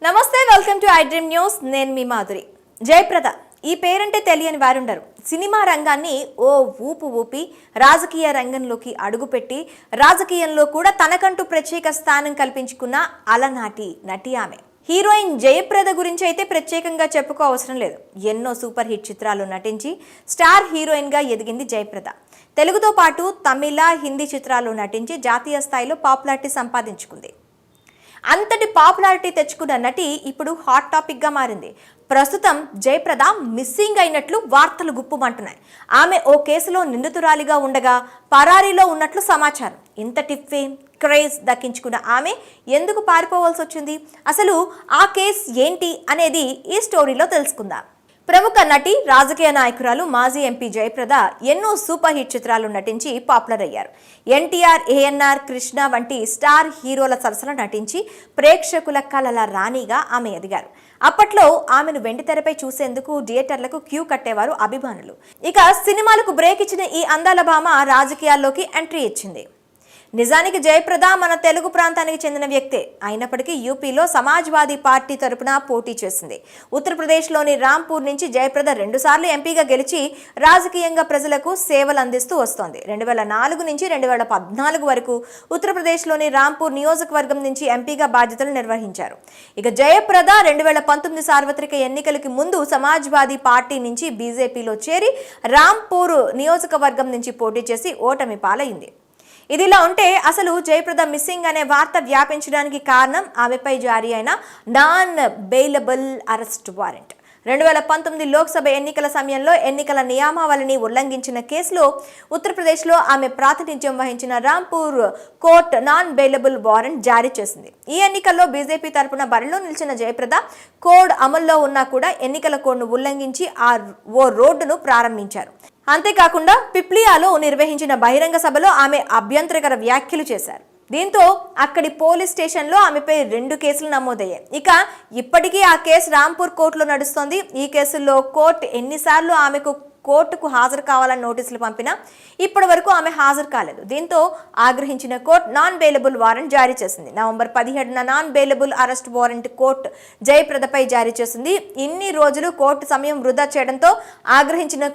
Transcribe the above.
నమస్తే, welcome to I dream news. నేను మీ మాధురి. జయప్రద ఈ పేరంటే తెలియని వారుండరు. సినిమా రంగాన్ని ఓ ఊపు ఊపి రాజకీయ రంగంలోకి అడుగుపెట్టి రాజకీయంలో కూడా తనకంటూ ప్రత్యేక స్థానం కల్పించుకున్న అలనాటి నటి ఆమె. హీరోయిన్ జయప్రద గురించి అయితే ప్రత్యేకంగా చెప్పుకో అవసరం లేదు. ఎన్నో సూపర్ హిట్ చిత్రాలు నటించి స్టార్ హీరోయిన్గా ఎదిగింది జయప్రద. తెలుగుతో పాటు తమిళ, హిందీ చిత్రాలు నటించి జాతీయ స్థాయిలో పాపులారిటీ సంపాదించుకుంది. అంతటి పాపులారిటీ తెచ్చుకున్న నటి ఇప్పుడు హాట్ టాపిక్గా మారింది. ప్రస్తుతం జయప్రద మిస్సింగ్ అయినట్లు వార్తలు గుప్పుమంటున్నాయి. ఆమె ఓ కేసులో నిందితురాలిగా ఉండగా పరారీలో ఉన్నట్లు సమాచారం. ఇంతటి ఫేమ్, క్రేజ్ దక్కించుకున్న ఆమె ఎందుకు పారిపోవాల్సి వచ్చింది? అసలు ఆ కేసు ఏంటి అనేది ఈ స్టోరీలో తెలుసుకుందాం. ప్రముఖ నటి, రాజకీయ నాయకురాలు, మాజీ ఎంపీ జయప్రద ఎన్నో సూపర్ హిట్ చిత్రాలు నటించి పాపులర్ అయ్యారు. ఎన్టీఆర్, ఏఎన్ఆర్, కృష్ణ వంటి స్టార్ హీరోల సరసన నటించి ప్రేక్షకుల కలల రాణిగా ఆమె ఎదిగారు. అప్పట్లో ఆమెను వెండితెరపై చూసేందుకు థియేటర్లకు క్యూ కట్టేవారు అభిమానులు. ఇక సినిమాలకు బ్రేక్ ఇచ్చిన ఈ అందాల భామ రాజకీయాల్లోకి ఎంట్రీ ఇచ్చింది. నిజానికి జయప్రద మన తెలుగు ప్రాంతానికి చెందిన వ్యక్తే అయినప్పటికీ యూపీలో సమాజ్వాదీ పార్టీ తరపున పోటీ చేసింది. ఉత్తరప్రదేశ్లోని రాంపూర్ నుంచి జయప్రద 2 సార్లు ఎంపీగా గెలిచి రాజకీయంగా ప్రజలకు సేవలు అందిస్తూ వస్తోంది. 2004 నుంచి 2014 వరకు ఉత్తరప్రదేశ్లోని రాంపూర్ నియోజకవర్గం నుంచి ఎంపీగా బాధ్యతలు నిర్వహించారు. ఇక జయప్రద 2019 సార్వత్రిక ఎన్నికలకి ముందు సమాజ్వాదీ పార్టీ నుంచి బీజేపీలో చేరి రాంపూర్ నియోజకవర్గం నుంచి పోటీ చేసి ఓటమి పాలైంది. ఇదిలా ఉంటే అసలు జయప్రద మిస్సింగ్ అనే వార్త వ్యాపించడానికి కారణం ఆమెపై జారీ అయిన non bailable arrest warrant. 2019 Lok Sabha ఎన్నికల సమయంలో ఎన్నికల నియమావళిని ఉల్లంఘించిన కేసులో ఉత్తరప్రదేశ్లో ఆమె ప్రాతినిధ్యం వహించిన Rampur court non bailable warrant జారీ చేసింది. ఈ ఎన్నికల్లో బీజేపీ తరపున బరిలో నిలిచిన జయప్రద కోడ్ అమల్లో ఉన్నా కూడా ఎన్నికల కోడ్ను ఉల్లంఘించి ఓ రోడ్డును ప్రారంభించారు. అంతేకాకుండా పిప్లియాలో నిర్వహించిన బహిరంగ సభలో ఆమె అభ్యంతరకర వ్యాఖ్యలు చేశారు. దీంతో అక్కడి పోలీస్ స్టేషన్లో ఆమెపై 2 కేసులు నమోదయ్యాయి. ఇక ఇప్పటికీ ఆ కేసు రాంపూర్ కోర్టులో నడుస్తోంది. ఈ కేసుల్లో కోర్టు ఎన్నిసార్లు ఆమెకు కోర్టుకు హాజరు కావాలని నోటీసులు పంపినా ఇప్పటి వరకు ఆమె హాజరు కాలేదు. దీంతో ఆగ్రహించిన కోర్టు నాన్ బెయిలబుల్ వారెంట్ జారీ చేసింది. నవంబర్ 17న non bailable arrest warrant court జయప్రదపై జారీ చేసింది. ఇన్ని రోజులు కోర్టు సమయం వృధా చేయడంతో ఆగ్రహించిన